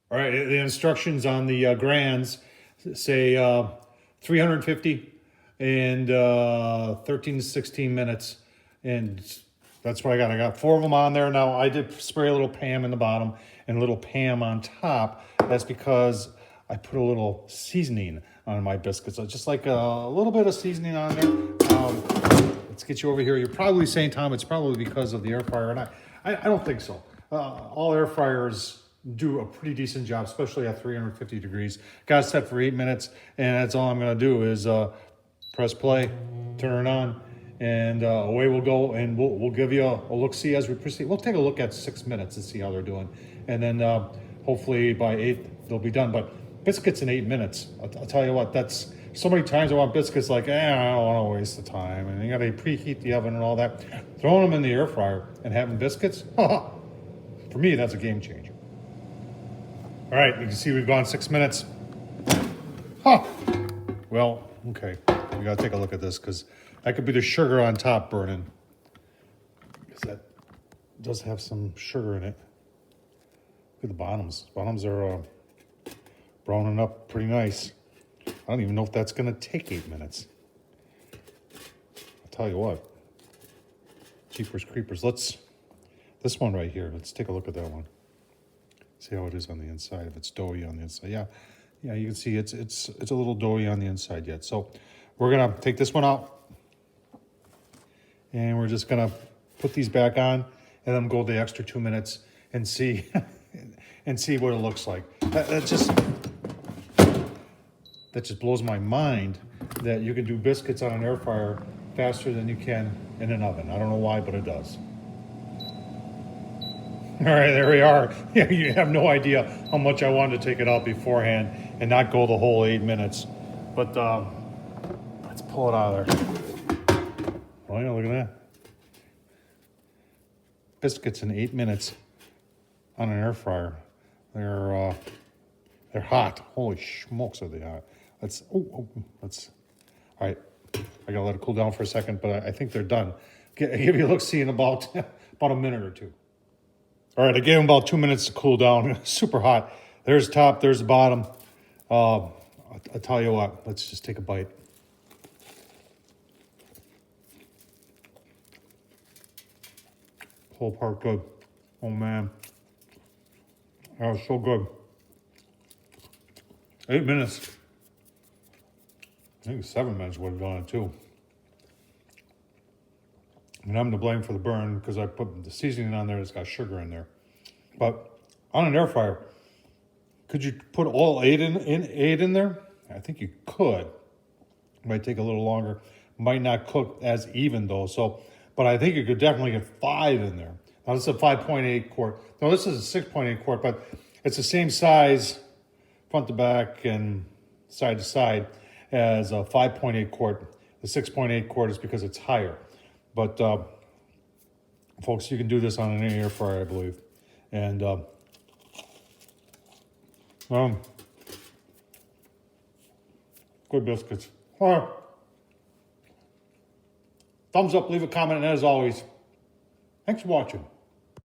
All right, the instructions on the Grands say 350 and 13 to 16 minutes. And that's what I got. I got 4 of them on there. Now, I did spray a little Pam in the bottom and a little Pam on top. That's because I put a little seasoning on my biscuits. So just like a little bit of seasoning on there. Let's get you over here. You're probably saying, Tom, it's probably because of the air fryer. And I don't think so. All air fryers do a pretty decent job, especially at 350 degrees. Got it set for 8 minutes, and that's all I'm going to do is press play, turn it on, and away we'll go, and we'll give you a look-see as we proceed. We'll take a look at 6 minutes and see how they're doing, and then hopefully by 8 they'll be done. But biscuits in 8 minutes, I'll tell you what, that's so many times I want biscuits like, I don't want to waste the time, and you got to preheat the oven and all that. Throwing them in the air fryer and having biscuits, for me, that's a game changer. All right, you can see we've gone 6 minutes. Well, okay, we gotta take a look at this because that could be the sugar on top burning. Because that does have some sugar in it. Look at the bottoms. Bottoms are browning up pretty nice. I don't even know if that's gonna take 8 minutes. I'll tell you what. Jeepers creepers. This one right here, let's take a look at that one. See how it is on the inside, if it's doughy on the inside. Yeah, you can see it's a little doughy on the inside yet. So we're gonna take this one out and we're just gonna put these back on and then go the extra 2 minutes and see and see what it looks like. That just blows my mind that you can do biscuits on an air fryer faster than you can in an oven. I don't know why, but it does. All right, there we are. Yeah, you have no idea how much I wanted to take it out beforehand and not go the whole 8 minutes. But let's pull it out of there. Oh, yeah, look at that. Biscuits in 8 minutes on an air fryer. They're hot. Holy smokes, are they hot? All right. I gotta let it cool down for a second, but I think they're done. Give you a look-see in about a minute or two. All right, I gave them about 2 minutes to cool down. Super hot. There's the top, there's the bottom. I'll tell you what, let's just take a bite. Whole part good. Oh man. That was so good. 8 minutes. I think 7 minutes would have done it too. And I'm to blame for the burn because I put the seasoning on there that's got sugar in there. But on an air fryer, could you put all eight in there? I think you could. It might take a little longer. Might not cook as even though. But I think you could definitely get 5 in there. Now this is a 5.8 quart. No, this is a 6.8 quart, but it's the same size front to back and side to side as a 5.8 quart. The 6.8 quart is because it's higher. But folks, you can do this on an air fryer, I believe. And good biscuits. Thumbs up, leave a comment, and as always, thanks for watching.